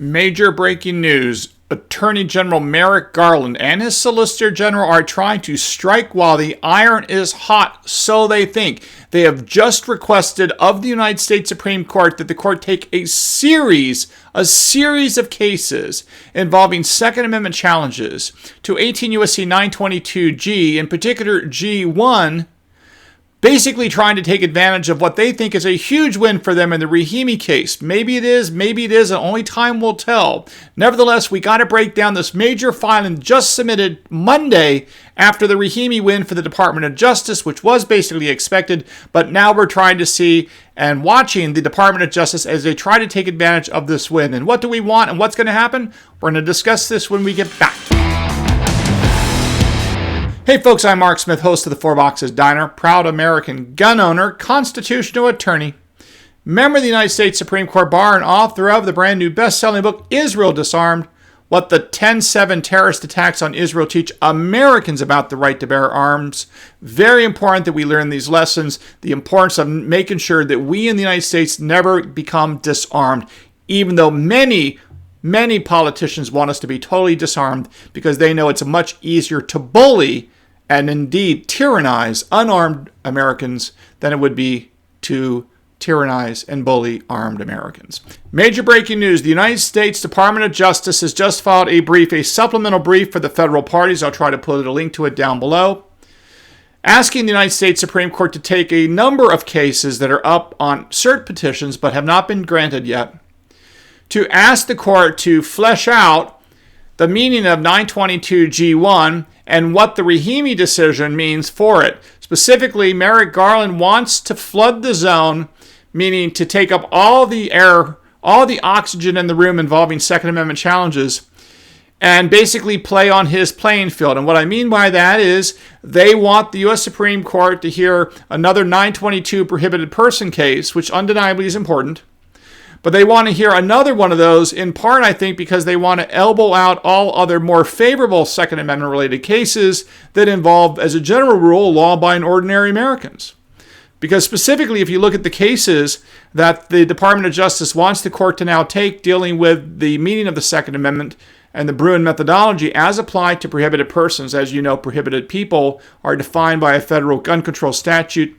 Major breaking news. Attorney General Merrick Garland and his Solicitor General are trying to strike while the iron is hot, so they think. They have just requested of the United States Supreme Court that the court take a series of cases involving Second Amendment challenges to 18 U.S.C. 922G, in particular G1, basically trying to take advantage of what they think is a huge win for them in the Rahimi case. Maybe it is, and only time will tell. Nevertheless, we got to break down this major filing just submitted Monday after the Rahimi win for the Department of Justice, which was basically expected, but now we're trying to see and watching the Department of Justice as they try to take advantage of this win. And what do we want and what's going to happen? We're going to discuss this when we get back. Hey folks, I'm Mark Smith, host of the Four Boxes Diner, proud American gun owner, constitutional attorney, member of the United States Supreme Court Bar, and author of the brand new best-selling book, Israel Disarmed, What the 10/7 Terrorist Attacks on Israel Teach Americans About the Right to Bear Arms. Very important that we learn these lessons, the importance of making sure that we in the United States never become disarmed, even though many politicians want us to be totally disarmed because they know it's much easier to bully and indeed tyrannize unarmed Americans than it would be to tyrannize and bully armed Americans. Major breaking news. The United States Department of Justice has just filed a supplemental brief for the federal parties. I'll try to put a link to it down below, asking the United States Supreme Court to take a number of cases that are up on cert petitions but have not been granted yet, to ask the court to flesh out the meaning of 922G1 and what the Rahimi decision means for it. Specifically, Merrick Garland wants to flood the zone, meaning to take up all the air, all the oxygen in the room involving Second Amendment challenges, and basically play on his playing field. And what I mean by that is they want the U.S. Supreme Court to hear another 922 prohibited person case, which undeniably is important. But they want to hear another one of those, in part, I think, because they want to elbow out all other more favorable Second Amendment-related cases that involve, as a general rule, law-abiding ordinary Americans. Because specifically, if you look at the cases that the Department of Justice wants the court to now take dealing with the meaning of the Second Amendment and the Bruin methodology as applied to prohibited persons, as you know, prohibited people are defined by a federal gun control statute,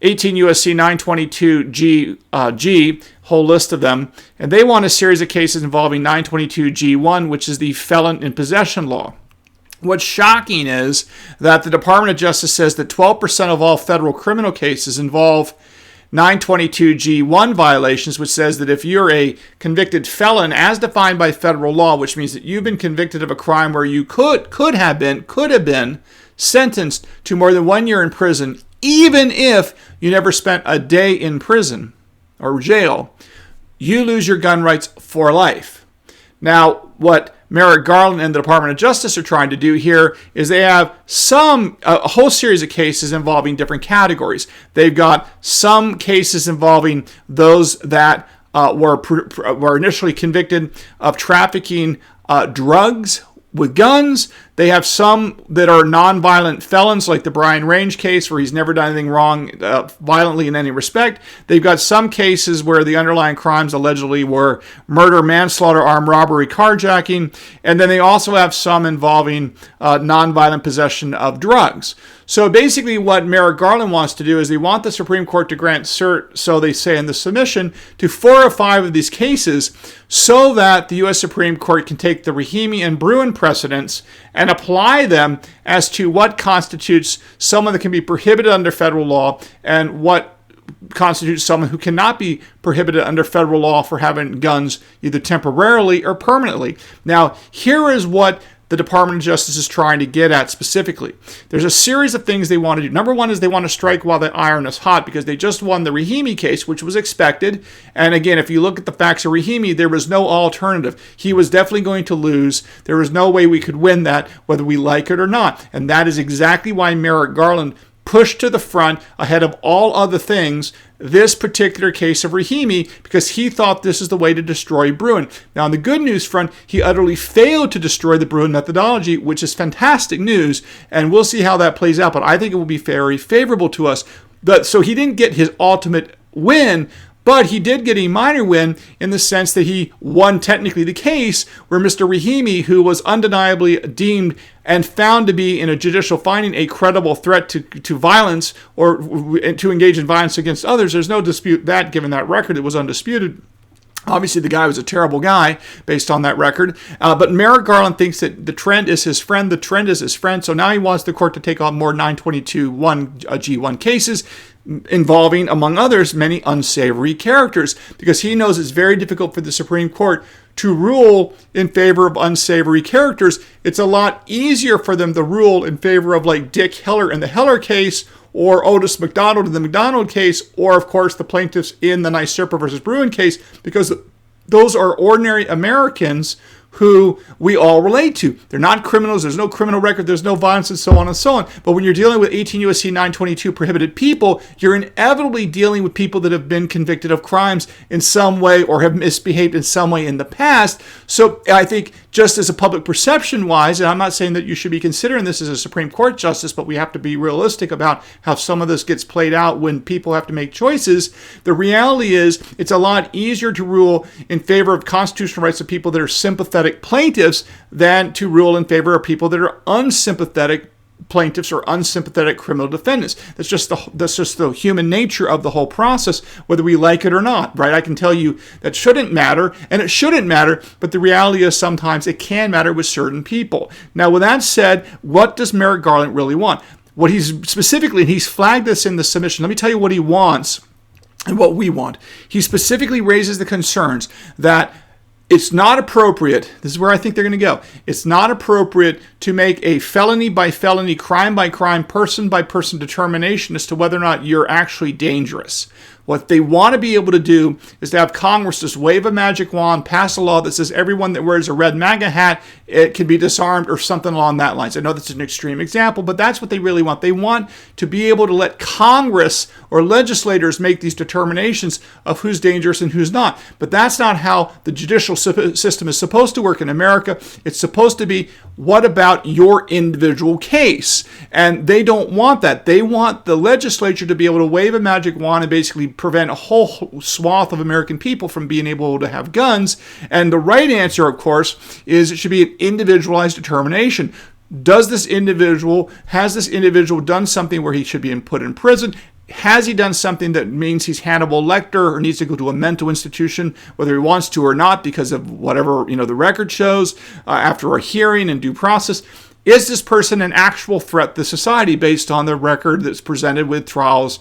18 U.S.C. 922G, whole list of them. And they want a series of cases involving 922G1, which is the felon in possession law. What's shocking is that the Department of Justice says that 12% of all federal criminal cases involve 922G1 violations, which says that if you're a convicted felon as defined by federal law, which means that you've been convicted of a crime where you could have been sentenced to more than 1 year in prison, even if you never spent a day in prison or jail, you lose your gun rights for life. Now, what Merrick Garland and the Department of Justice are trying to do here is they have a whole series of cases involving different categories. They've got some cases involving those that were initially convicted of trafficking drugs with guns. They have some that are nonviolent felons, like the Brian Range case, where he's never done anything wrong violently in any respect. They've got some cases where the underlying crimes allegedly were murder, manslaughter, armed robbery, carjacking. And then they also have some involving nonviolent possession of drugs. So basically what Merrick Garland wants to do is they want the Supreme Court to grant cert, so they say in the submission, to 4 or 5 of these cases so that the U.S. Supreme Court can take the Rahimi and Bruin precedents and apply them as to what constitutes someone that can be prohibited under federal law and what constitutes someone who cannot be prohibited under federal law for having guns either temporarily or permanently. Now, here is what the Department of Justice is trying to get at specifically. There's a series of things they want to do. Number one is they want to strike while the iron is hot because they just won the Rahimi case, which was expected. And again, if you look at the facts of Rahimi, there was no alternative. He was definitely going to lose. There was no way we could win that, whether we like it or not. And that is exactly why Merrick Garland pushed to the front ahead of all other things this particular case of Rahimi because he thought this is the way to destroy Bruin. Now, on the good news front, he utterly failed to destroy the Bruin methodology, which is fantastic news, and we'll see how that plays out, but I think it will be very favorable to us. So he didn't get his ultimate win, But he did get a minor win in the sense that he won technically the case where Mr. Rahimi, who was undeniably deemed and found to be in a judicial finding a credible threat to violence or to engage in violence against others, there's no dispute that given that record, it was undisputed. Obviously, the guy was a terrible guy based on that record. But Merrick Garland thinks that the trend is his friend. The trend is his friend. So now he wants the court to take on more 922G1 cases involving, among others, many unsavory characters, because he knows it's very difficult for the Supreme Court to rule in favor of unsavory characters. It's a lot easier for them to rule in favor of like Dick Heller in the Heller case, or Otis McDonald in the McDonald case, or of course the plaintiffs in the Nysurpa versus Bruin case, because those are ordinary Americans who we all relate to. They're not criminals, there's no criminal record, there's no violence, and so on and so on. But when you're dealing with 18 U.S.C. 922 prohibited people, you're inevitably dealing with people that have been convicted of crimes in some way or have misbehaved in some way in the past. So I think just as a public perception-wise, and I'm not saying that you should be considering this as a Supreme Court justice, but we have to be realistic about how some of this gets played out when people have to make choices. The reality is it's a lot easier to rule in favor of constitutional rights of people that are sympathetic plaintiffs than to rule in favor of people that are unsympathetic plaintiffs or unsympathetic criminal defendants. That's just the human nature of the whole process, whether we like it or not, right? I can tell you that shouldn't matter, and it shouldn't matter, but the reality is sometimes it can matter with certain people. Now, with that said, what does Merrick Garland really want? What he's specifically, and he's flagged this in the submission, let me tell you what he wants and what we want. He specifically raises the concerns that it's not appropriate, this is where I think they're going to go, it's not appropriate to make a felony by felony, crime by crime, person by person determination as to whether or not you're actually dangerous. What they want to be able to do is to have Congress just wave a magic wand, pass a law that says everyone that wears a red MAGA hat, it can be disarmed or something along that lines. I know that's an extreme example, but that's what they really want. They want to be able to let Congress or legislators make these determinations of who's dangerous and who's not. But that's not how the judicial system is supposed to work in America. It's supposed to be, what about your individual case? And they don't want that. They want the legislature to be able to wave a magic wand and basically prevent a whole swath of American people from being able to have guns. And the right answer, of course, is it should be an individualized determination. Has this individual done something where he should be put in prison? Has he done something that means he's Hannibal Lecter or needs to go to a mental institution, whether he wants to or not, because of whatever the record shows after a hearing and due process? Is this person an actual threat to society based on the record that's presented with trials,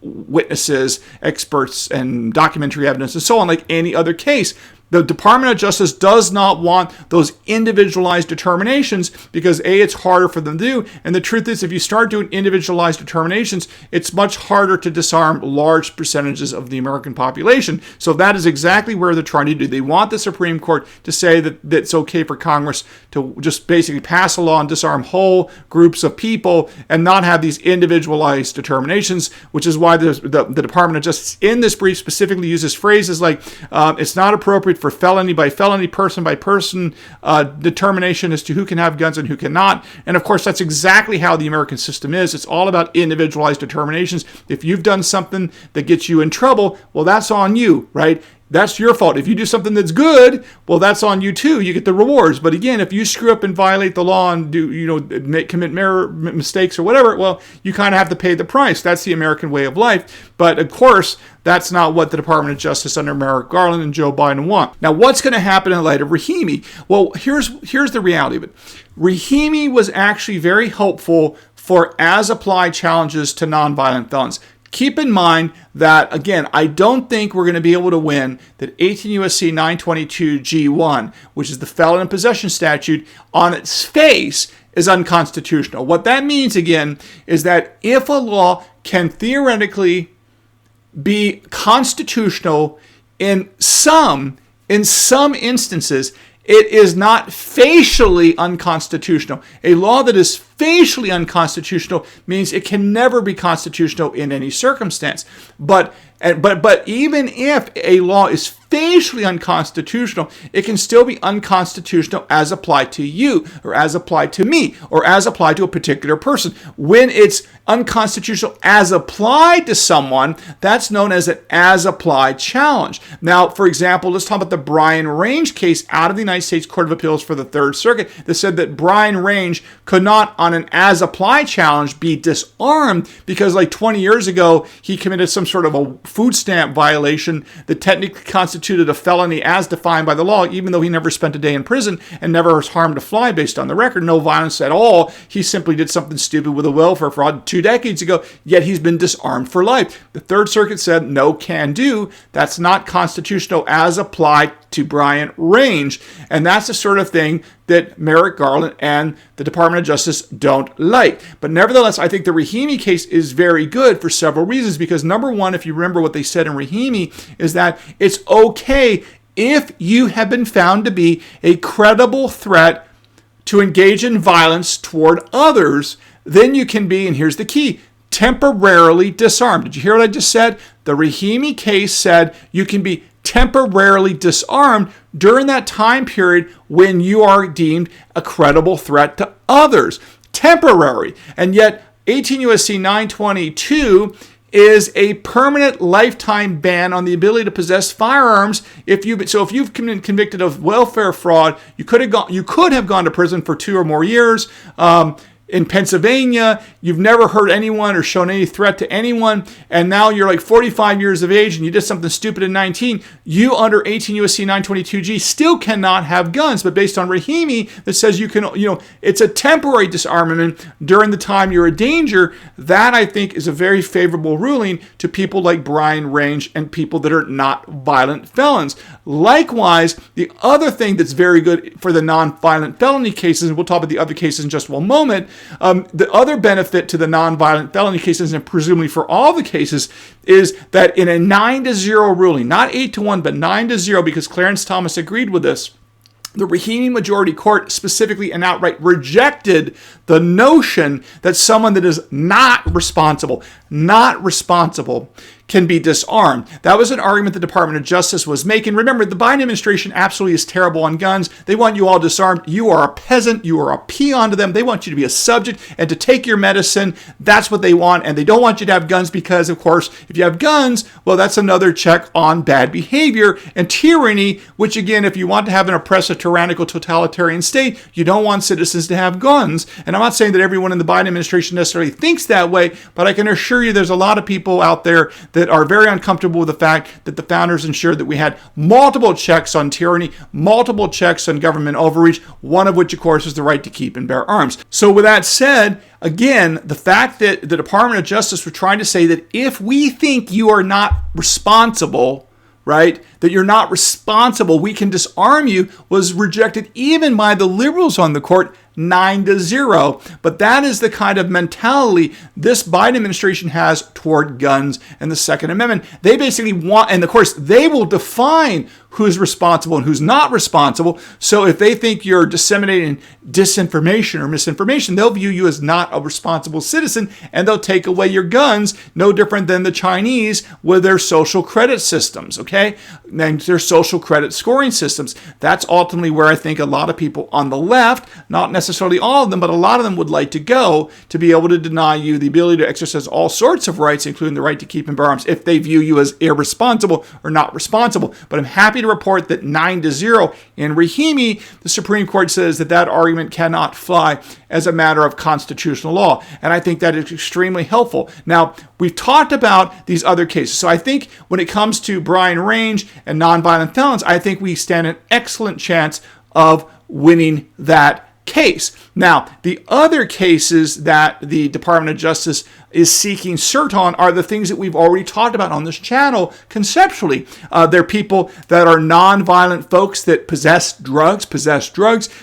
witnesses, experts, and documentary evidence, and so on, like any other case? The Department of Justice does not want those individualized determinations because A, it's harder for them to do, and the truth is if you start doing individualized determinations, it's much harder to disarm large percentages of the American population. So that is exactly where they're trying to do. They want the Supreme Court to say that it's okay for Congress to just basically pass a law and disarm whole groups of people and not have these individualized determinations, which is why the Department of Justice in this brief specifically uses phrases like it's not appropriate for felony by felony, person by person determination as to who can have guns and who cannot. And of course, that's exactly how the American system is. It's all about individualized determinations. If you've done something that gets you in trouble, well, that's on you, right? That's your fault. If you do something that's good, well, that's on you too. You get the rewards. But again, if you screw up and violate the law and commit mistakes or whatever, well, you kind of have to pay the price. That's the American way of life. But of course, that's not what the Department of Justice under Merrick Garland and Joe Biden want. Now, what's going to happen in light of Rahimi? Well, here's the reality of it. Rahimi was actually very hopeful for as-applied challenges to nonviolent felons. Keep in mind that, again, I don't think we're going to be able to win that 18 U.S.C. 922 G1, which is the felon in possession statute, on its face is unconstitutional. What that means, again, is that if a law can theoretically be constitutional in some instances, it is not facially unconstitutional. A law that is facially unconstitutional means it can never be constitutional in any circumstance. But even if a law is facially unconstitutional, it can still be unconstitutional as applied to you, or as applied to me, or as applied to a particular person. When it's unconstitutional as applied to someone, that's known as an as applied challenge. Now, for example, let's talk about the Brian Range case out of the United States Court of Appeals for the Third Circuit that said that Brian Range could not, on an as applied challenge, be disarmed because like 20 years ago, he committed some sort of a food stamp violation that technically constituted a felony as defined by the law, even though he never spent a day in prison and never was harmed a fly based on the record. No violence at all. He simply did something stupid with a welfare fraud 2 decades ago, yet he's been disarmed for life. The Third Circuit said no can do. That's not constitutional as applied to Brian Range. And that's the sort of thing that Merrick Garland and the Department of Justice don't like. But nevertheless, I think the Rahimi case is very good for several reasons. Because number one, if you remember what they said in Rahimi, is that it's okay if you have been found to be a credible threat to engage in violence toward others, then you can be, and here's the key, temporarily disarmed. Did you hear what I just said? The Rahimi case said you can be temporarily disarmed during that time period when you are deemed a credible threat to others. Temporary. And yet 18 U.S.C. 922 is a permanent lifetime ban on the ability to possess firearms. If you've been convicted of welfare fraud, you could have gone to prison for 2 or more years. In Pennsylvania, you've never hurt anyone or shown any threat to anyone, and now you're like 45 years of age and you did something stupid at 19, you under 18 U.S.C. 922G still cannot have guns. But based on Rahimi, that says you can, it's a temporary disarmament during the time you're a danger. That, I think, is a very favorable ruling to people like Brian Range and people that are not violent felons. Likewise, the other thing that's very good for the non-violent felony cases, and we'll talk about the other cases in just one moment, the other benefit to the non-violent felony cases, and presumably for all the cases, is that in a 9-0 ruling, not 8-1, but 9-0, because Clarence Thomas agreed with this, the Rahimi majority court specifically and outright rejected the notion that someone that is not responsible can be disarmed. That was an argument the Department of Justice was making. Remember, the Biden administration absolutely is terrible on guns. They want you all disarmed. You are a peasant. You are a peon to them. They want you to be a subject and to take your medicine. That's what they want. And they don't want you to have guns because, of course, if you have guns, well, that's another check on bad behavior and tyranny, which, again, if you want to have an oppressive, tyrannical, totalitarian state, you don't want citizens to have guns. And I'm not saying that everyone in the Biden administration necessarily thinks that way, but I can assure you there's a lot of people out there that are very uncomfortable with the fact that the founders ensured that we had multiple checks on tyranny, multiple checks on government overreach, one of which, of course, is the right to keep and bear arms. So with that said, again, the fact that the Department of Justice was trying to say that if we think you are not responsible, right, that you're not responsible, we can disarm you, was rejected even by the liberals on the court, 9-0. But that is the kind of mentality this Biden administration has toward guns and the Second Amendment. They basically want, and of course, they will define who's responsible and who's not responsible. So if they think you're disseminating disinformation or misinformation, they'll view you as not a responsible citizen, and they'll take away your guns, no different than the Chinese with their social credit systems, okay? And their social credit scoring systems. That's ultimately where I think a lot of people on the left, not necessarily all of them, but a lot of them would like to go, to be able to deny you the ability to exercise all sorts of rights, including the right to keep and bear arms, if they view you as irresponsible or not responsible. But I'm happy to report that 9-0 in Rahimi, the Supreme Court says that that argument cannot fly as a matter of constitutional law. And I think that is extremely helpful. Now, we've talked about these other cases. So I think when it comes to Brian Range and nonviolent felons, I think we stand an excellent chance of winning that case. Now, the other cases that the Department of Justice is seeking cert on are the things that we've already talked about on this channel conceptually. They're people that are nonviolent folks that possess drugs.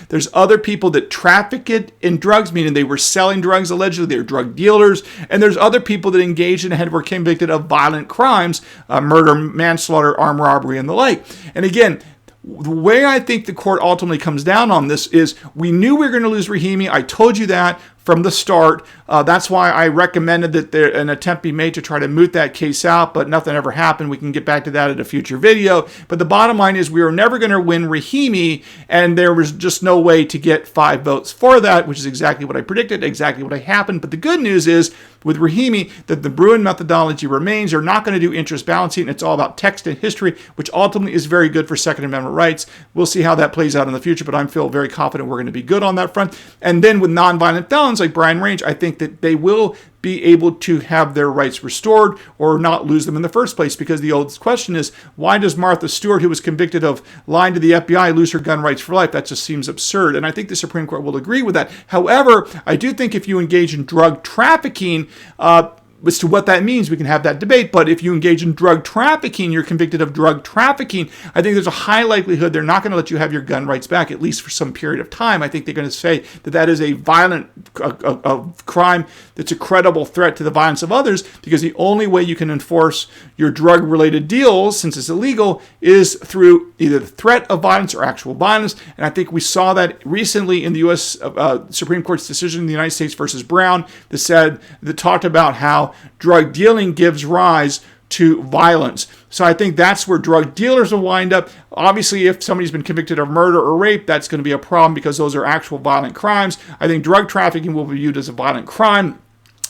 There's other people that traffic it in drugs, meaning they were selling drugs allegedly, they're drug dealers. And there's other people that engaged in and were convicted of violent crimes, murder, manslaughter, armed robbery, and the like. And again, the way I think the court ultimately comes down on this is we knew we were going to lose Rahimi. I told you that from the start. That's why I recommended that an attempt be made to try to moot that case out, but nothing ever happened. We can get back to that at a future video. But the bottom line is we were never going to win Rahimi, and there was just no way to get 5 votes for that, which is exactly what I predicted, exactly what happened. But the good news is with Rahimi that the Bruin methodology remains. They're not going to do interest balancing. It's all about text and history, which ultimately is very good for Second Amendment rights. We'll see how that plays out in the future, but I feel very confident we're going to be good on that front. And then with nonviolent felons like Brian Range, I think that they will be able to have their rights restored or not lose them in the first place, because the old question is, why does Martha Stewart, who was convicted of lying to the FBI, lose her gun rights for life? That just seems absurd, and I think the Supreme Court will agree with that. However, I do think if you engage in drug trafficking, as to what that means, we can have that debate. But if you engage in drug trafficking, you're convicted of drug trafficking, I think there's a high likelihood they're not going to let you have your gun rights back, at least for some period of time. I think they're going to say that that is a violent crime that's a credible threat to the violence of others, because the only way you can enforce your drug-related deals, since it's illegal, is through either the threat of violence or actual violence. And I think we saw that recently in the U.S. Supreme Court's decision in the United States versus Brown that talked about how drug dealing gives rise to violence. So I think that's where drug dealers will wind up. Obviously, if somebody's been convicted of murder or rape, that's going to be a problem because those are actual violent crimes. I think drug trafficking will be viewed as a violent crime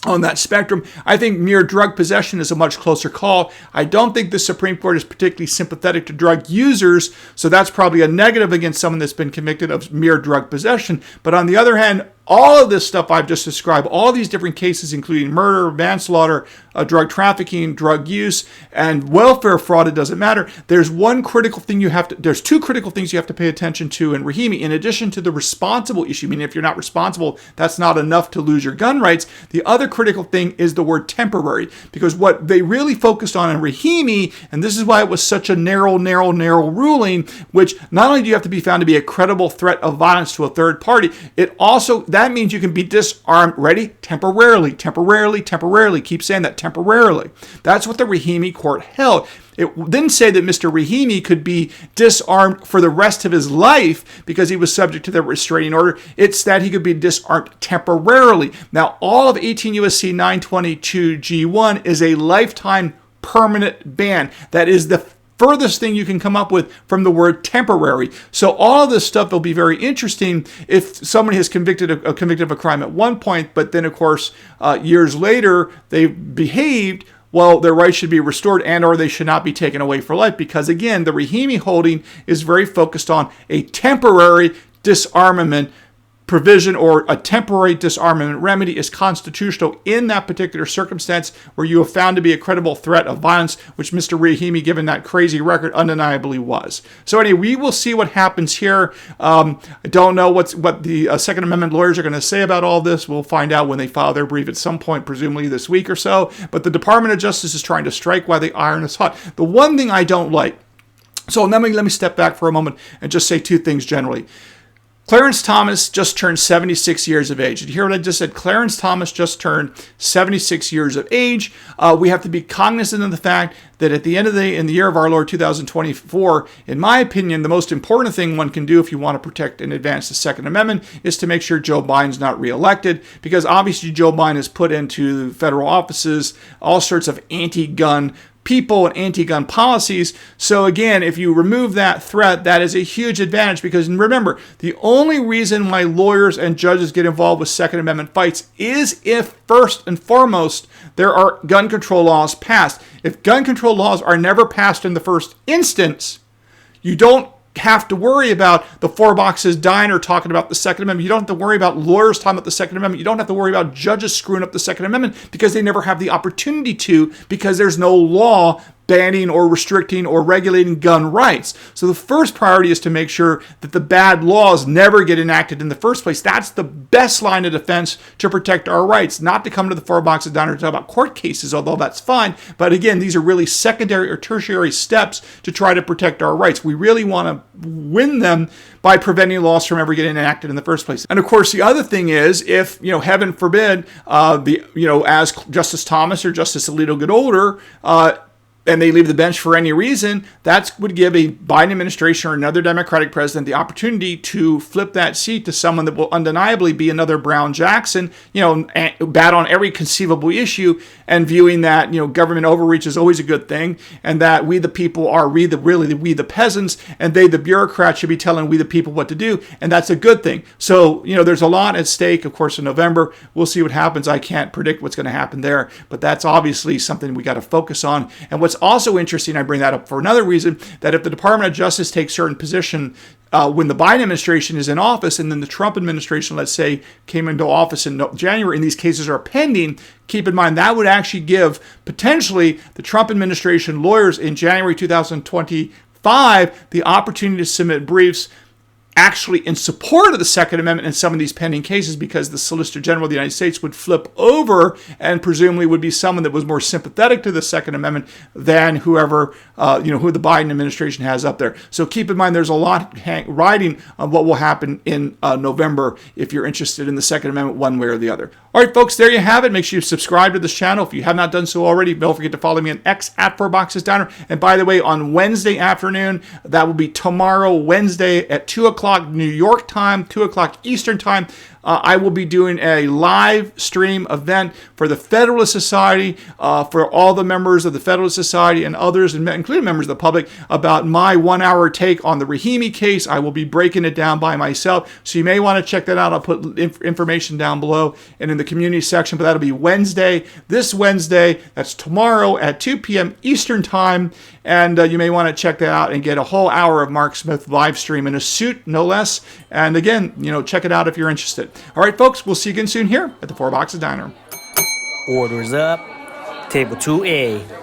on that spectrum. I think mere drug possession is a much closer call. I don't think the Supreme Court is particularly sympathetic to drug users, so that's probably a negative against someone that's been convicted of mere drug possession. But on the other hand, all of this stuff I've just described, all these different cases, including murder, manslaughter, drug trafficking, drug use, and welfare fraud, it doesn't matter. There's two critical things you have to pay attention to in Rahimi, in addition to the responsible issue. I mean, if you're not responsible, that's not enough to lose your gun rights. The other critical thing is the word temporary, because what they really focused on in Rahimi, and this is why it was such a narrow ruling, which not only do you have to be found to be a credible threat of violence to a third party, it also, that means you can be disarmed, ready? Temporarily. Keep saying that, temporarily. That's what the Rahimi court held. It didn't say that Mr. Rahimi could be disarmed for the rest of his life because he was subject to the restraining order. It's that he could be disarmed temporarily. Now, all of 18 U.S.C. 922 G1 is a lifetime permanent ban. That is the furthest thing you can come up with from the word temporary. So all of this stuff will be very interesting if somebody has convicted of a crime at one point, but then, of course, years later, they behaved. Well, their rights should be restored and or they should not be taken away for life, because, again, the Rahimi holding is very focused on a temporary disarmament provision, or a temporary disarmament remedy is constitutional in that particular circumstance where you have found to be a credible threat of violence, which Mr. Rahimi, given that crazy record, undeniably was. So anyway, we will see what happens here. I don't know what the Second Amendment lawyers are going to say about all this. We'll find out when they file their brief at some point, presumably this week or so. But the Department of Justice is trying to strike while the iron is hot. The one thing I don't like, so let me step back for a moment and just say two things generally. Clarence Thomas just turned 76 years of age. Did you hear what I just said? Clarence Thomas just turned 76 years of age. We have to be cognizant of the fact that at the end of the day, in the year of our Lord 2024, in my opinion, the most important thing one can do if you want to protect and advance the Second Amendment is to make sure Joe Biden's not reelected, because obviously Joe Biden has put into federal offices all sorts of anti-gun people and anti-gun policies. So again, if you remove that threat, that is a huge advantage, because remember, the only reason why lawyers and judges get involved with Second Amendment fights is if, first and foremost, there are gun control laws passed. If gun control laws are never passed in the first instance, you don't have to worry about the Four Boxes Diner talking about the Second Amendment. You don't have to worry about lawyers talking about the Second Amendment. You don't have to worry about judges screwing up the Second Amendment, because they never have the opportunity to, because there's no law banning or restricting or regulating gun rights. So the first priority is to make sure that the bad laws never get enacted in the first place. That's the best line of defense to protect our rights, not to come to the Four Boxes Diner to talk about court cases, although that's fine. But again, these are really secondary or tertiary steps to try to protect our rights. We really want to win them by preventing laws from ever getting enacted in the first place. And of course, the other thing is, if, heaven forbid, as Justice Thomas or Justice Alito get older, and they leave the bench for any reason, that would give a Biden administration or another Democratic president the opportunity to flip that seat to someone that will undeniably be another Brown Jackson, bad on every conceivable issue, and viewing that, government overreach is always a good thing, and that we the people are we the peasants, and they the bureaucrats should be telling we the people what to do, and that's a good thing. So, there's a lot at stake, of course, in November. We'll see what happens. I can't predict what's going to happen there, but that's obviously something we got to focus on. And what's also interesting, I bring that up for another reason, that if the Department of Justice takes certain position when the Biden administration is in office, and then the Trump administration, let's say, came into office in January, and these cases are pending, keep in mind that would actually give potentially the Trump administration lawyers in January 2025 the opportunity to submit briefs actually in support of the Second Amendment in some of these pending cases, because the Solicitor General of the United States would flip over and presumably would be someone that was more sympathetic to the Second Amendment than whoever, who the Biden administration has up there. So keep in mind there's a lot riding on what will happen in November if you're interested in the Second Amendment one way or the other. All right, folks, there you have it. Make sure you subscribe to this channel if you have not done so already. Don't forget to follow me on X at 4boxesdowner. And by the way, on Wednesday afternoon, that will be tomorrow, Wednesday at 2 o'clock New York time, 2 o'clock Eastern time, I will be doing a live stream event for the Federalist Society, for all the members of the Federalist Society and others, including members of the public, about my 1 hour take on the Rahimi case. I will be breaking it down by myself, so you may want to check that out. I'll put information down below and in the community section, but that'll be this Wednesday, that's tomorrow at 2 p.m. Eastern time, and you may want to check that out and get a whole hour of Mark Smith live stream in a suit, no less. And again, check it out if you're interested. All right, folks, we'll see you again soon here at the 4 Boxes Diner. Orders up. Table 2A.